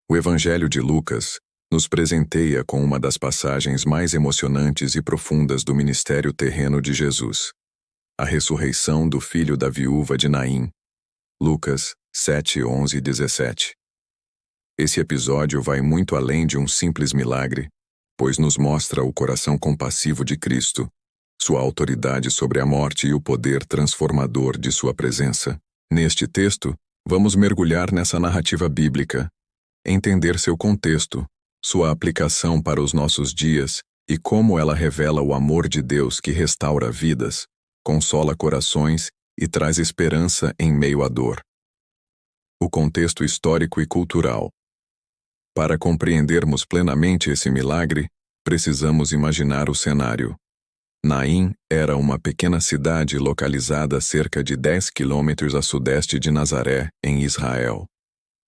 O Evangelho de Lucas nos presenteia com uma das passagens mais emocionantes e profundas do ministério terreno de Jesus: a ressurreição do filho da viúva de Naim. Lucas 7, 11 e 17. Esse episódio vai muito além de um simples milagre, pois nos mostra o coração compassivo de Cristo, sua autoridade sobre a morte e o poder transformador de sua presença. Neste texto, vamos mergulhar nessa narrativa bíblica, entender seu contexto, sua aplicação para os nossos dias e como ela revela o amor de Deus que restaura vidas, consola corações e traz esperança em meio à dor. O contexto histórico e cultural. Para compreendermos plenamente esse milagre, precisamos imaginar o cenário. Naim era uma pequena cidade localizada a cerca de 10 quilômetros a sudeste de Nazaré, em Israel.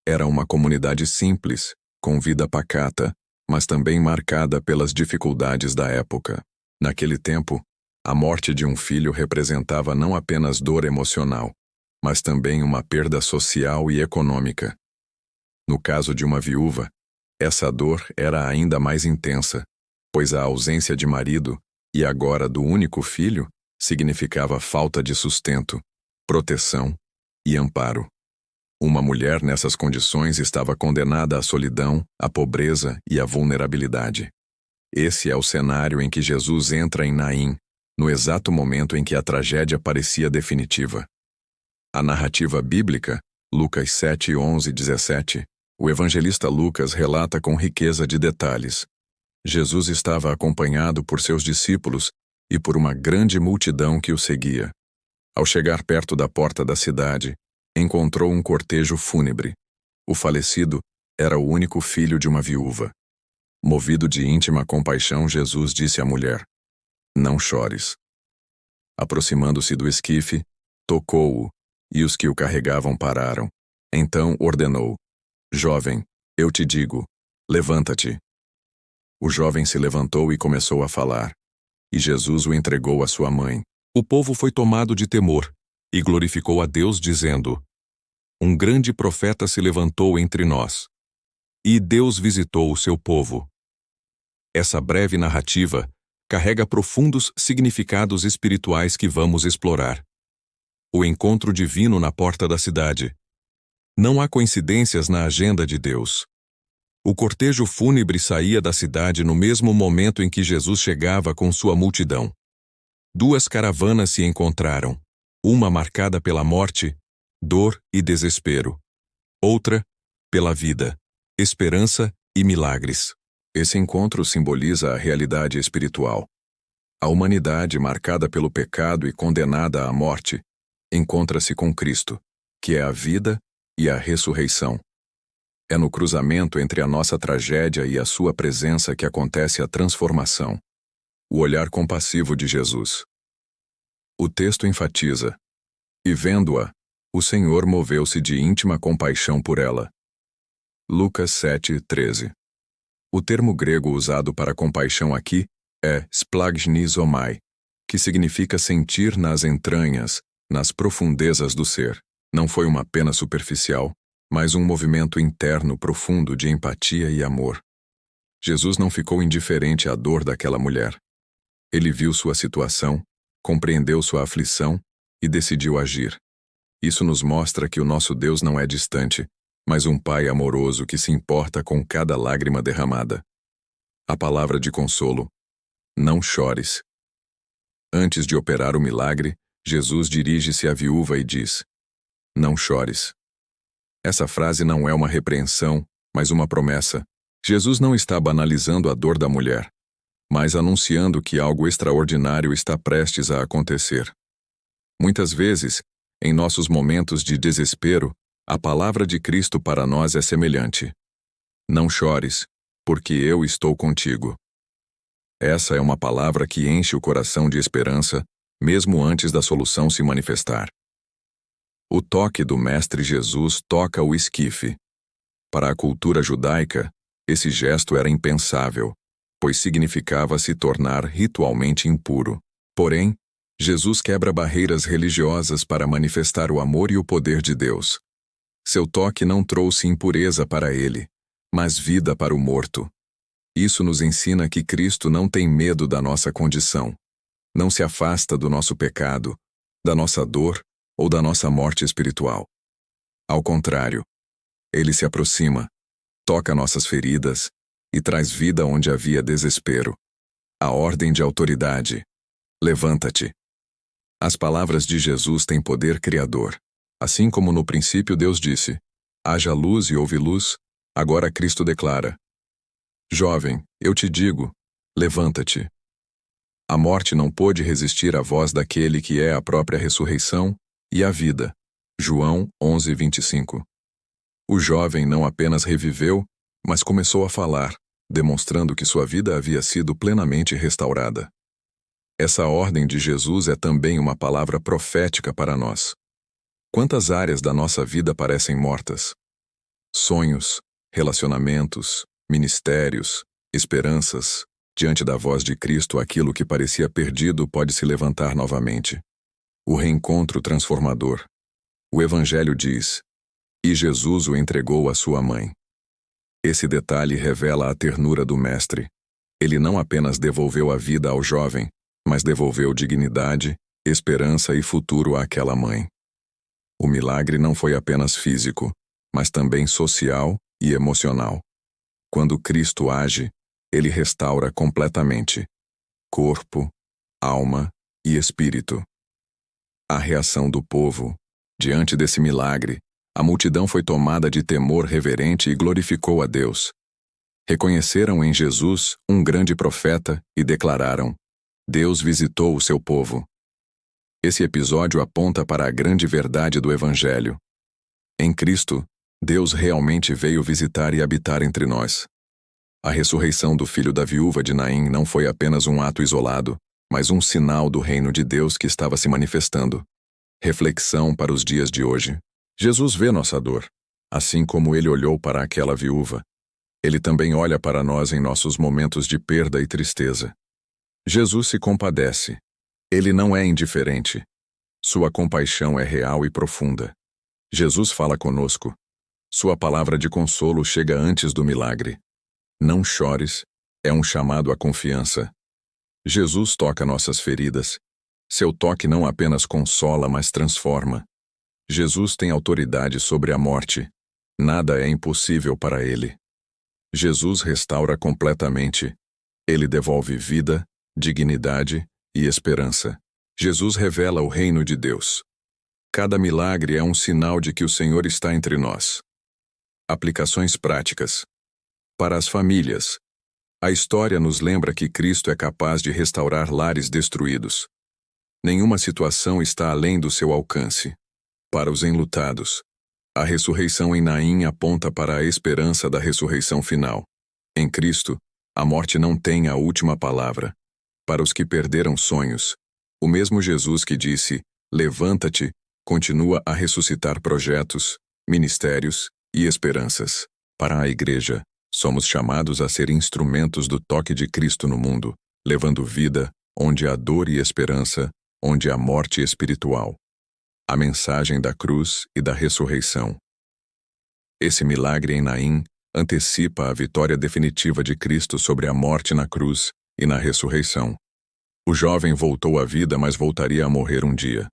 Era uma comunidade simples, com vida pacata, mas também marcada pelas dificuldades da época. Naquele tempo, a morte de um filho representava não apenas dor emocional, mas também uma perda social e econômica. No caso de uma viúva, essa dor era ainda mais intensa, pois a ausência de marido, e agora do único filho, significava falta de sustento, proteção e amparo. Uma mulher nessas condições estava condenada à solidão, à pobreza e à vulnerabilidade. Esse é o cenário em que Jesus entra em Naim, no exato momento em que a tragédia parecia definitiva. A narrativa bíblica, Lucas 7, 11 e 17, o evangelista Lucas relata com riqueza de detalhes. Jesus estava acompanhado por seus discípulos e por uma grande multidão que o seguia. Ao chegar perto da porta da cidade, encontrou um cortejo fúnebre. O falecido era o único filho de uma viúva. Movido de íntima compaixão, Jesus disse à mulher: "Não chores." Aproximando-se do esquife, tocou-o, e os que o carregavam pararam. Então ordenou: "Jovem, eu te digo, levanta-te." O jovem se levantou e começou a falar, e Jesus o entregou à sua mãe. O povo foi tomado de temor e glorificou a Deus, dizendo: "Um grande profeta se levantou entre nós, e Deus visitou o seu povo." Essa breve narrativa carrega profundos significados espirituais que vamos explorar. O encontro divino na porta da cidade. Não há coincidências na agenda de Deus. O cortejo fúnebre saía da cidade no mesmo momento em que Jesus chegava com sua multidão. Duas caravanas se encontraram, uma marcada pela morte, dor e desespero. Outra, pela vida, esperança e milagres. Esse encontro simboliza a realidade espiritual. A humanidade, marcada pelo pecado e condenada à morte, encontra-se com Cristo, que é a vida e a ressurreição. É no cruzamento entre a nossa tragédia e a sua presença que acontece a transformação. O olhar compassivo de Jesus. O texto enfatiza: "E vendo-a, o Senhor moveu-se de íntima compaixão por ela." Lucas 7, 13. O termo grego usado para compaixão aqui é splagchnizomai, que significa sentir nas entranhas, nas profundezas do ser. Não foi uma pena superficial, mas um movimento interno profundo de empatia e amor. Jesus não ficou indiferente à dor daquela mulher. Ele viu sua situação, compreendeu sua aflição e decidiu agir. Isso nos mostra que o nosso Deus não é distante, mas um Pai amoroso que se importa com cada lágrima derramada. A palavra de consolo: "Não chores." Antes de operar o milagre, Jesus dirige-se à viúva e diz: "Não chores." Essa frase não é uma repreensão, mas uma promessa. Jesus não está banalizando a dor da mulher, mas anunciando que algo extraordinário está prestes a acontecer. Muitas vezes, em nossos momentos de desespero, a palavra de Cristo para nós é semelhante: "Não chores, porque eu estou contigo." Essa é uma palavra que enche o coração de esperança, mesmo antes da solução se manifestar. O toque do Mestre Jesus toca o esquife. Para a cultura judaica, esse gesto era impensável, pois significava se tornar ritualmente impuro. Porém, Jesus quebra barreiras religiosas para manifestar o amor e o poder de Deus. Seu toque não trouxe impureza para ele, mas vida para o morto. Isso nos ensina que Cristo não tem medo da nossa condição. Não se afasta do nosso pecado, da nossa dor ou da nossa morte espiritual. Ao contrário, ele se aproxima, toca nossas feridas e traz vida onde havia desespero. A ordem de autoridade: levanta-te. As palavras de Jesus têm poder criador. Assim como no princípio Deus disse: haja luz e houve luz, agora Cristo declara: jovem, eu te digo, levanta-te. A morte não pôde resistir à voz daquele que é a própria ressurreição e a vida. João 11:25. O jovem não apenas reviveu, mas começou a falar, demonstrando que sua vida havia sido plenamente restaurada. Essa ordem de Jesus é também uma palavra profética para nós. Quantas áreas da nossa vida parecem mortas? Sonhos, relacionamentos, ministérios, esperanças. Diante da voz de Cristo, aquilo que parecia perdido pode se levantar novamente. O reencontro transformador. O Evangelho diz: e Jesus o entregou à sua mãe. Esse detalhe revela a ternura do Mestre. Ele não apenas devolveu a vida ao jovem, mas devolveu dignidade, esperança e futuro àquela mãe. O milagre não foi apenas físico, mas também social e emocional. Quando Cristo age, ele restaura completamente corpo, alma e espírito. A reação do povo, diante desse milagre, a multidão foi tomada de temor reverente e glorificou a Deus. Reconheceram em Jesus um grande profeta e declararam: Deus visitou o seu povo. Esse episódio aponta para a grande verdade do Evangelho. Em Cristo, Deus realmente veio visitar e habitar entre nós. A ressurreição do filho da viúva de Naim não foi apenas um ato isolado, mas um sinal do reino de Deus que estava se manifestando. Reflexão para os dias de hoje. Jesus vê nossa dor. Assim como ele olhou para aquela viúva, ele também olha para nós em nossos momentos de perda e tristeza. Jesus se compadece. Ele não é indiferente. Sua compaixão é real e profunda. Jesus fala conosco. Sua palavra de consolo chega antes do milagre. Não chores, é um chamado à confiança. Jesus toca nossas feridas. Seu toque não apenas consola, mas transforma. Jesus tem autoridade sobre a morte. Nada é impossível para ele. Jesus restaura completamente. Ele devolve vida, dignidade e esperança. Jesus revela o reino de Deus. Cada milagre é um sinal de que o Senhor está entre nós. Aplicações práticas. Para as famílias, a história nos lembra que Cristo é capaz de restaurar lares destruídos. Nenhuma situação está além do seu alcance. Para os enlutados, a ressurreição em Naim aponta para a esperança da ressurreição final. Em Cristo, a morte não tem a última palavra. Para os que perderam sonhos, o mesmo Jesus que disse, levanta-te, continua a ressuscitar projetos, ministérios e esperanças. Para a Igreja, somos chamados a ser instrumentos do toque de Cristo no mundo, levando vida onde há dor e esperança, onde há morte espiritual. A mensagem da cruz e da ressurreição. Esse milagre em Naim antecipa a vitória definitiva de Cristo sobre a morte na cruz e na ressurreição. O jovem voltou à vida, mas voltaria a morrer um dia.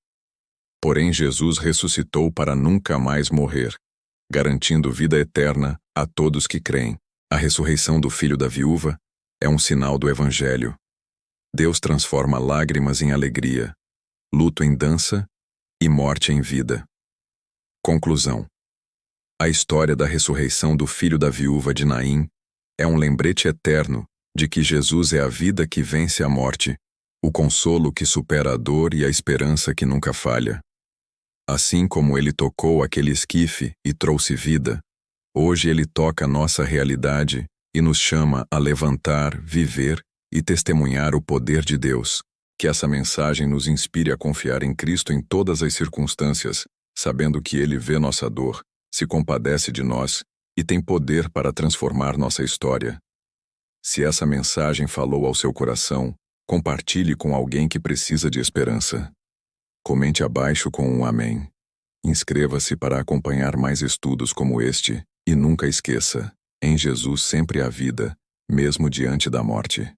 Porém, Jesus ressuscitou para nunca mais morrer, garantindo vida eterna a todos que creem. A ressurreição do filho da viúva é um sinal do Evangelho. Deus transforma lágrimas em alegria, luto em dança e morte em vida. Conclusão. A história da ressurreição do filho da viúva de Naim é um lembrete eterno de que Jesus é a vida que vence a morte, o consolo que supera a dor e a esperança que nunca falha. Assim como ele tocou aquele esquife e trouxe vida, hoje ele toca nossa realidade e nos chama a levantar, viver e testemunhar o poder de Deus. Que essa mensagem nos inspire a confiar em Cristo em todas as circunstâncias, sabendo que Ele vê nossa dor, se compadece de nós e tem poder para transformar nossa história. Se essa mensagem falou ao seu coração, compartilhe com alguém que precisa de esperança. Comente abaixo com um amém. Inscreva-se para acompanhar mais estudos como este e nunca esqueça, Em Jesus sempre há vida, mesmo diante da morte.